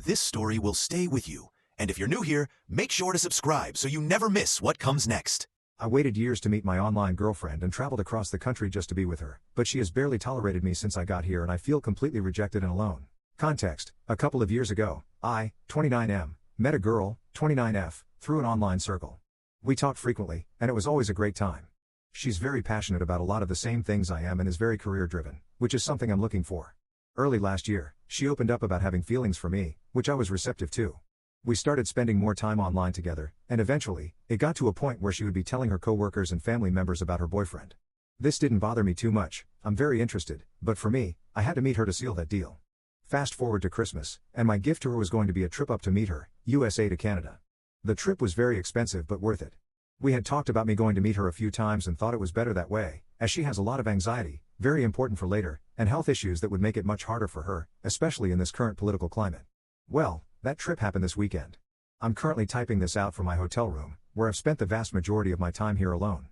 this story will stay with you. And if you're new here, make sure to subscribe so you never miss what comes next. I waited years to meet my online girlfriend and traveled across the country just to be with her, but she has barely tolerated me since I got here and I feel completely rejected and alone. Context: a couple of years ago, I, 29M, met a girl, 29F, through an online circle. We talked frequently, and it was always a great time. She's very passionate about a lot of the same things I am and is very career-driven, which is something I'm looking for. Early last year, she opened up about having feelings for me, which I was receptive to. We started spending more time online together, and eventually, it got to a point where she would be telling her coworkers and family members about her boyfriend. This didn't bother me too much, I'm very interested, but for me, I had to meet her to seal that deal. Fast forward to Christmas, and my gift to her was going to be a trip up to meet her, USA to Canada. The trip was very expensive but worth it. We had talked about me going to meet her a few times and thought it was better that way, as she has a lot of anxiety, very important for later, and health issues that would make it much harder for her, especially in this current political climate. Well, that trip happened this weekend. I'm currently typing this out from my hotel room, where I've spent the vast majority of my time here alone.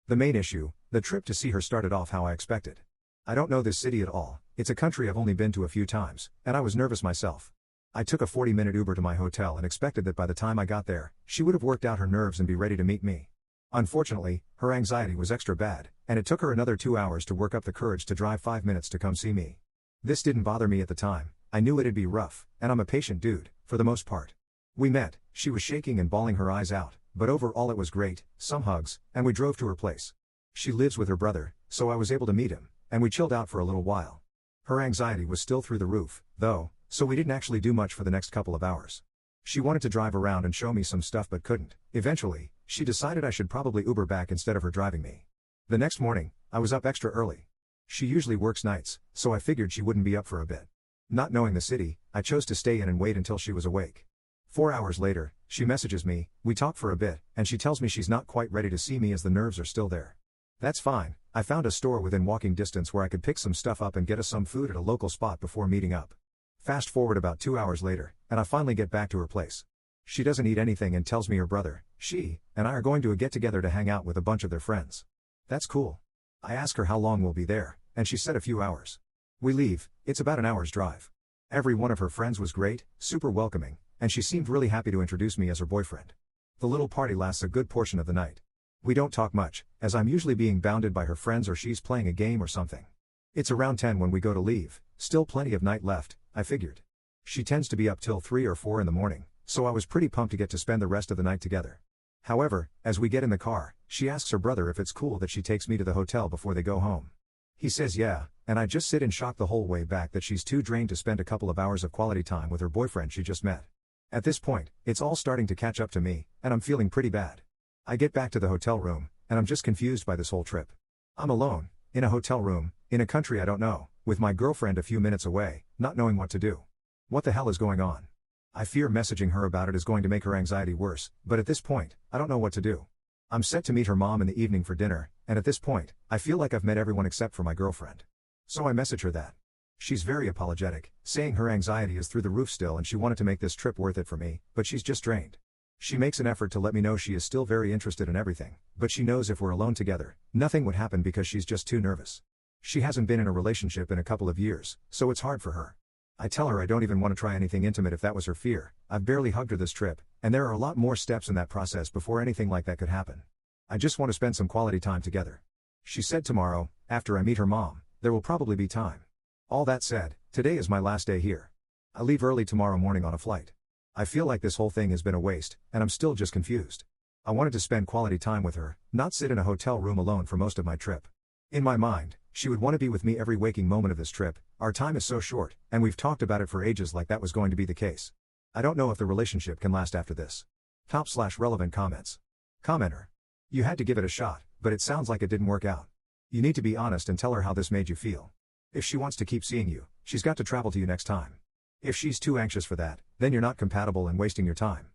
The main issue: the trip to see her started off how I expected. I don't know this city at all, it's a country I've only been to a few times, and I was nervous myself. I took a 40-minute Uber to my hotel and expected that by the time I got there, she would have worked out her nerves and be ready to meet me. Unfortunately, her anxiety was extra bad, and it took her another 2 hours to work up the courage to drive 5 minutes to come see me. This didn't bother me at the time. I knew it'd be rough, and I'm a patient dude, for the most part. We met, she was shaking and bawling her eyes out, but overall it was great, some hugs, and we drove to her place. She lives with her brother, so I was able to meet him, and we chilled out for a little while. Her anxiety was still through the roof, though, so we didn't actually do much for the next couple of hours. She wanted to drive around and show me some stuff but couldn't. Eventually, she decided I should probably Uber back instead of her driving me. The next morning, I was up extra early. She usually works nights, so I figured she wouldn't be up for a bit. Not knowing the city, I chose to stay in and wait until she was awake. 4 hours later, she messages me, we talk for a bit, and she tells me she's not quite ready to see me as the nerves are still there. That's fine, I found a store within walking distance where I could pick some stuff up and get us some food at a local spot before meeting up. Fast forward about 2 hours later, and I finally get back to her place. She doesn't eat anything and tells me her brother, she, and I are going to a get-together to hang out with a bunch of their friends. That's cool. I ask her how long we'll be there, and she said a few hours. We leave, it's about an hour's drive. Every one of her friends was great, super welcoming, and she seemed really happy to introduce me as her boyfriend. The little party lasts a good portion of the night. We don't talk much, as I'm usually being bounded by her friends or she's playing a game or something. It's around 10 when we go to leave, still plenty of night left, I figured. She tends to be up till 3 or 4 in the morning, so I was pretty pumped to get to spend the rest of the night together. However, as we get in the car, she asks her brother if it's cool that she takes me to the hotel before they go home. He says yeah, and I just sit in shock the whole way back that she's too drained to spend a couple of hours of quality time with her boyfriend she just met. At this point, it's all starting to catch up to me, and I'm feeling pretty bad. I get back to the hotel room, and I'm just confused by this whole trip. I'm alone, in a hotel room, in a country I don't know, with my girlfriend a few minutes away, not knowing what to do. What the hell is going on? I fear messaging her about it is going to make her anxiety worse, but at this point, I don't know what to do. I'm set to meet her mom in the evening for dinner, and at this point, I feel like I've met everyone except for my girlfriend. So I message her that. She's very apologetic, saying her anxiety is through the roof still and she wanted to make this trip worth it for me, but she's just drained. She makes an effort to let me know she is still very interested in everything, but she knows if we're alone together, nothing would happen because she's just too nervous. She hasn't been in a relationship in a couple of years, so it's hard for her. I tell her I don't even want to try anything intimate if that was her fear. I've barely hugged her this trip, and there are a lot more steps in that process before anything like that could happen. I just want to spend some quality time together. She said tomorrow, after I meet her mom, there will probably be time. All that said, today is my last day here. I leave early tomorrow morning on a flight. I feel like this whole thing has been a waste, and I'm still just confused. I wanted to spend quality time with her, not sit in a hotel room alone for most of my trip. In my mind, she would want to be with me every waking moment of this trip. Our time is so short, and we've talked about it for ages like that was going to be the case. I don't know if the relationship can last after this. /relevant comments. Commenter. You had to give it a shot, but it sounds like it didn't work out. You need to be honest and tell her how this made you feel. If she wants to keep seeing you, she's got to travel to you next time. If she's too anxious for that, then you're not compatible and wasting your time.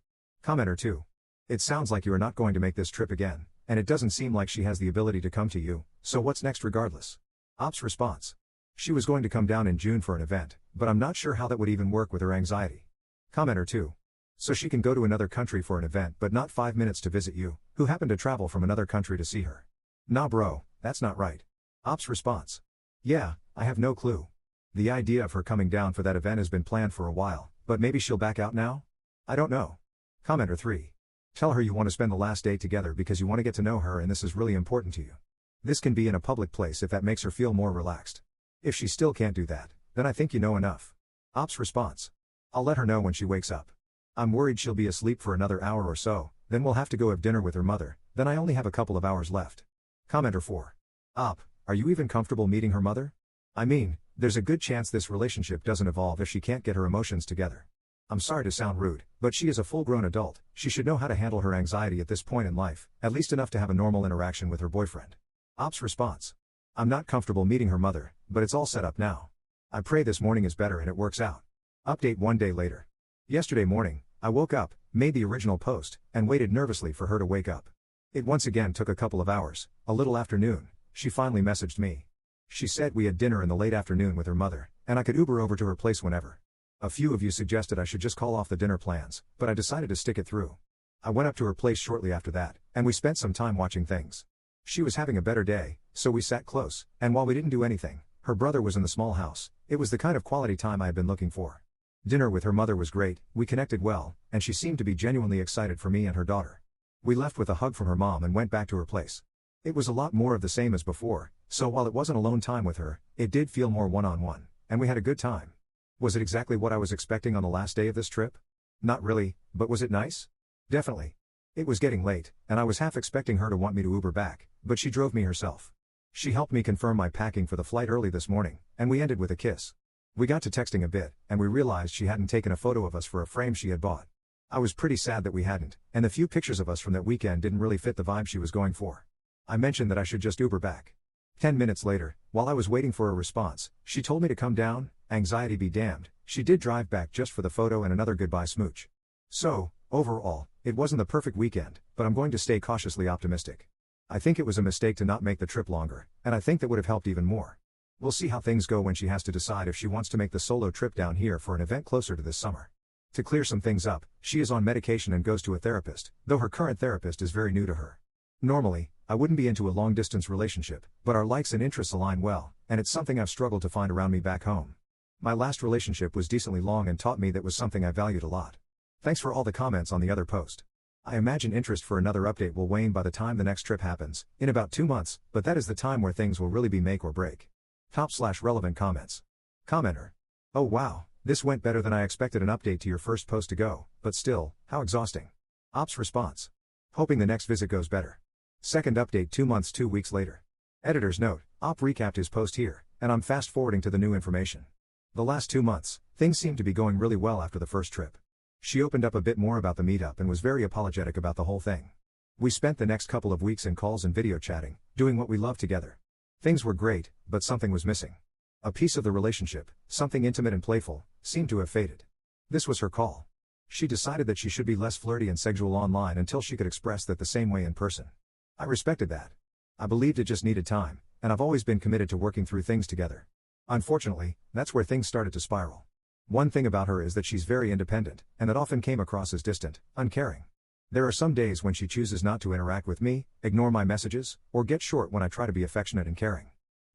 Commenter 2. It sounds like you are not going to make this trip again, and it doesn't seem like she has the ability to come to you, so what's next regardless? Ops response. She was going to come down in June for an event, but I'm not sure how that would even work with her anxiety. Commenter 2. So she can go to another country for an event but not 5 minutes to visit you, who happen to travel from another country to see her. Nah bro, that's not right. Ops response. Yeah, I have no clue. The idea of her coming down for that event has been planned for a while, but maybe she'll back out now? I don't know. Commenter 3. Tell her you want to spend the last day together because you want to get to know her and this is really important to you. This can be in a public place if that makes her feel more relaxed. If she still can't do that, then I think you know enough. Op's response. I'll let her know when she wakes up. I'm worried she'll be asleep for another hour or so, then we'll have to go have dinner with her mother, then I only have a couple of hours left. Commenter 4. Op, are you even comfortable meeting her mother? I mean, there's a good chance this relationship doesn't evolve if she can't get her emotions together. I'm sorry to sound rude, but she is a full-grown adult, she should know how to handle her anxiety at this point in life, at least enough to have a normal interaction with her boyfriend. Op's response. I'm not comfortable meeting her mother, but it's all set up now. I pray this morning is better and it works out. Update 1 day later. Yesterday morning, I woke up, made the original post, and waited nervously for her to wake up. It once again took a couple of hours, a little after noon, she finally messaged me. She said we had dinner in the late afternoon with her mother, and I could Uber over to her place whenever. A few of you suggested I should just call off the dinner plans, but I decided to stick it through. I went up to her place shortly after that, and we spent some time watching things. She was having a better day, so we sat close, and while we didn't do anything, her brother was in the small house. It was the kind of quality time I had been looking for. Dinner with her mother was great, we connected well, and she seemed to be genuinely excited for me and her daughter. We left with a hug from her mom and went back to her place. It was a lot more of the same as before, so while it wasn't alone time with her, it did feel more one-on-one, and we had a good time. Was it exactly what I was expecting on the last day of this trip? Not really, but was it nice? Definitely. It was getting late, and I was half expecting her to want me to Uber back, but she drove me herself. She helped me confirm my packing for the flight early this morning, and we ended with a kiss. We got to texting a bit, and we realized she hadn't taken a photo of us for a frame she had bought. I was pretty sad that we hadn't, and the few pictures of us from that weekend didn't really fit the vibe she was going for. I mentioned that I should just Uber back. 10 minutes later, while I was waiting for a response, she told me to come down, anxiety be damned, she did drive back just for the photo and another goodbye smooch. So, overall, it wasn't the perfect weekend, but I'm going to stay cautiously optimistic. I think it was a mistake to not make the trip longer, and I think that would have helped even more. We'll see how things go when she has to decide if she wants to make the solo trip down here for an event closer to this summer. To clear some things up, she is on medication and goes to a therapist, though her current therapist is very new to her. Normally, I wouldn't be into a long-distance relationship, but our likes and interests align well, and it's something I've struggled to find around me back home. My last relationship was decently long and taught me that was something I valued a lot. Thanks for all the comments on the other post. I imagine interest for another update will wane by the time the next trip happens, in about 2 months, but that is the time where things will really be make or break. Top/relevant comments. Commenter. Oh wow, this went better than I expected. An update to your first post to go, but still, how exhausting. Op's response. Hoping the next visit goes better. Second update 2 months 2 weeks later. Editor's note, Op recapped his post here, and I'm fast forwarding to the new information. The last 2 months, things seemed to be going really well after the first trip. She opened up a bit more about the meetup and was very apologetic about the whole thing. We spent the next couple of weeks in calls and video chatting, doing what we love together. Things were great, but something was missing. A piece of the relationship, something intimate and playful, seemed to have faded. This was her call. She decided that she should be less flirty and sexual online until she could express that the same way in person. I respected that. I believed it just needed time, and I've always been committed to working through things together. Unfortunately, that's where things started to spiral. One thing about her is that she's very independent, and that often came across as distant, uncaring. There are some days when she chooses not to interact with me, ignore my messages, or get short when I try to be affectionate and caring.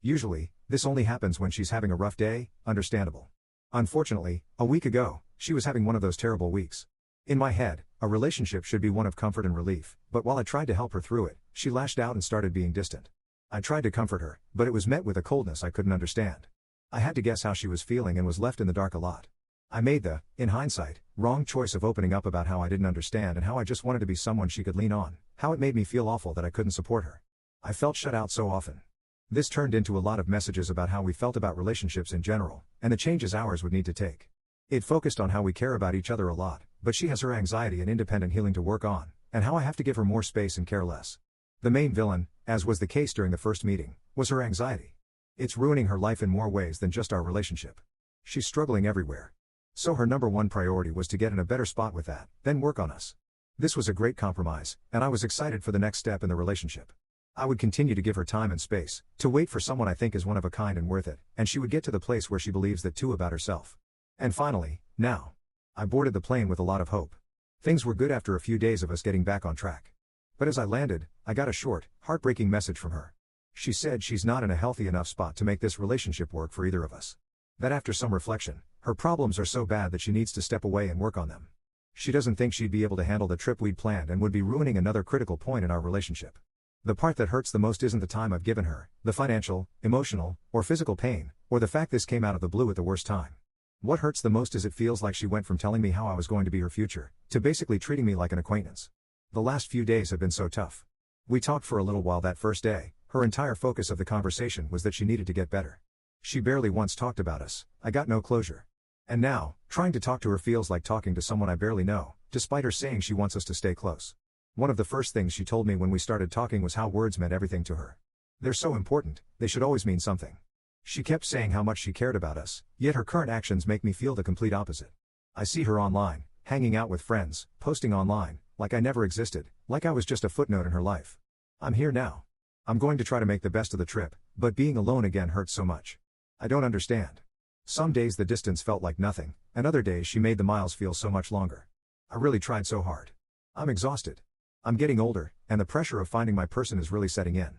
Usually, this only happens when she's having a rough day, understandable. Unfortunately, a week ago, she was having one of those terrible weeks. In my head, a relationship should be one of comfort and relief, but while I tried to help her through it, she lashed out and started being distant. I tried to comfort her, but it was met with a coldness I couldn't understand. I had to guess how she was feeling and was left in the dark a lot. I made the, in hindsight, wrong choice of opening up about how I didn't understand and how I just wanted to be someone she could lean on, how it made me feel awful that I couldn't support her. I felt shut out so often. This turned into a lot of messages about how we felt about relationships in general, and the changes ours would need to take. It focused on how we care about each other a lot, but she has her anxiety and independent healing to work on, and how I have to give her more space and care less. The main villain, as was the case during the first meeting, was her anxiety. It's ruining her life in more ways than just our relationship. She's struggling everywhere. So her number one priority was to get in a better spot with that, then work on us. This was a great compromise, and I was excited for the next step in the relationship. I would continue to give her time and space, to wait for someone I think is one of a kind and worth it, and she would get to the place where she believes that too about herself. And finally, now. I boarded the plane with a lot of hope. Things were good after a few days of us getting back on track. But as I landed, I got a short, heartbreaking message from her. She said she's not in a healthy enough spot to make this relationship work for either of us. That after some reflection, Her problems are so bad that she needs to step away and work on them. She doesn't think she'd be able to handle the trip we'd planned and would be ruining another critical point in our relationship. The part that hurts the most isn't the time I've given her, the financial, emotional, or physical pain, or the fact this came out of the blue at the worst time. What hurts the most is it feels like she went from telling me how I was going to be her future, to basically treating me like an acquaintance. The last few days have been so tough. We talked for a little while that first day. Her entire focus of the conversation was that she needed to get better. She barely once talked about us. I got no closure. And now, trying to talk to her feels like talking to someone I barely know, despite her saying she wants us to stay close. One of the first things she told me when we started talking was how words meant everything to her. They're so important, they should always mean something. She kept saying how much she cared about us, yet her current actions make me feel the complete opposite. I see her online, hanging out with friends, posting online, like I never existed, like I was just a footnote in her life. I'm here now. I'm going to try to make the best of the trip, but being alone again hurts so much. I don't understand. Some days the distance felt like nothing, and other days she made the miles feel so much longer. I really tried so hard. I'm exhausted. I'm getting older, and the pressure of finding my person is really setting in.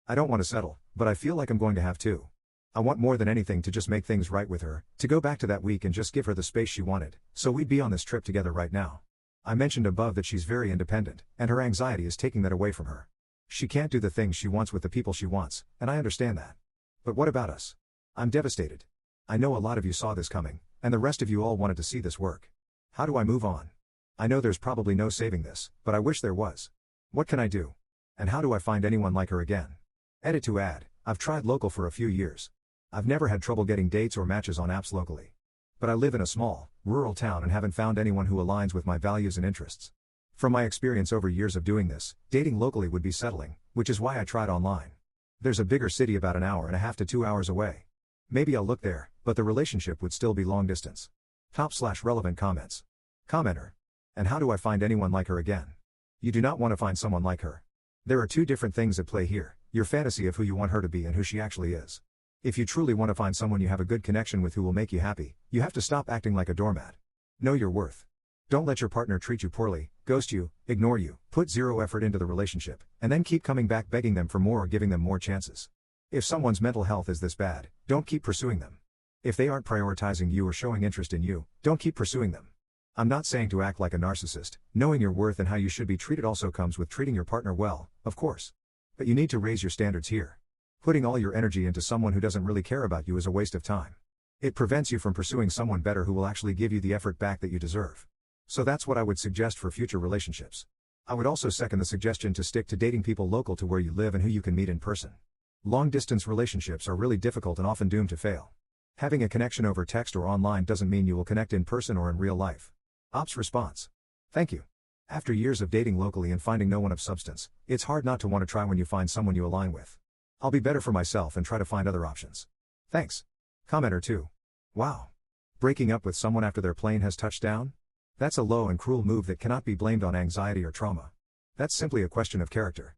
I don't want to settle, but I feel like I'm going to have to. I want more than anything to just make things right with her, to go back to that week and just give her the space she wanted, so we'd be on this trip together right now. I mentioned above that she's very independent, and her anxiety is taking that away from her. She can't do the things she wants with the people she wants, and I understand that. But what about us? I'm devastated. I know a lot of you saw this coming, and the rest of you all wanted to see this work. How do I move on? I know there's probably no saving this, but I wish there was. What can I do? And how do I find anyone like her again? Edit to add, I've tried local for a few years. I've never had trouble getting dates or matches on apps locally. But I live in a small, rural town and haven't found anyone who aligns with my values and interests. From my experience over years of doing this, dating locally would be settling, which is why I tried online. There's a bigger city about an hour and a half to 2 hours away. Maybe I'll look there, but the relationship would still be long distance. /relevant comments. Commenter. And how do I find anyone like her again? You do not want to find someone like her. There are two different things at play here, your fantasy of who you want her to be and who she actually is. If you truly want to find someone you have a good connection with who will make you happy, you have to stop acting like a doormat. Know your worth. Don't let your partner treat you poorly, ghost you, ignore you, put zero effort into the relationship, and then keep coming back begging them for more or giving them more chances. If someone's mental health is this bad, don't keep pursuing them. If they aren't prioritizing you or showing interest in you, don't keep pursuing them. I'm not saying to act like a narcissist. Knowing your worth and how you should be treated also comes with treating your partner well, of course. But you need to raise your standards here. Putting all your energy into someone who doesn't really care about you is a waste of time. It prevents you from pursuing someone better who will actually give you the effort back that you deserve. So that's what I would suggest for future relationships. I would also second the suggestion to stick to dating people local to where you live and who you can meet in person. Long-distance relationships are really difficult and often doomed to fail. Having a connection over text or online doesn't mean you will connect in person or in real life. Ops response. Thank you. After years of dating locally and finding no one of substance, it's hard not to want to try when you find someone you align with. I'll be better for myself and try to find other options. Thanks. Commenter 2. Wow. Breaking up with someone after their plane has touched down? That's a low and cruel move that cannot be blamed on anxiety or trauma. That's simply a question of character.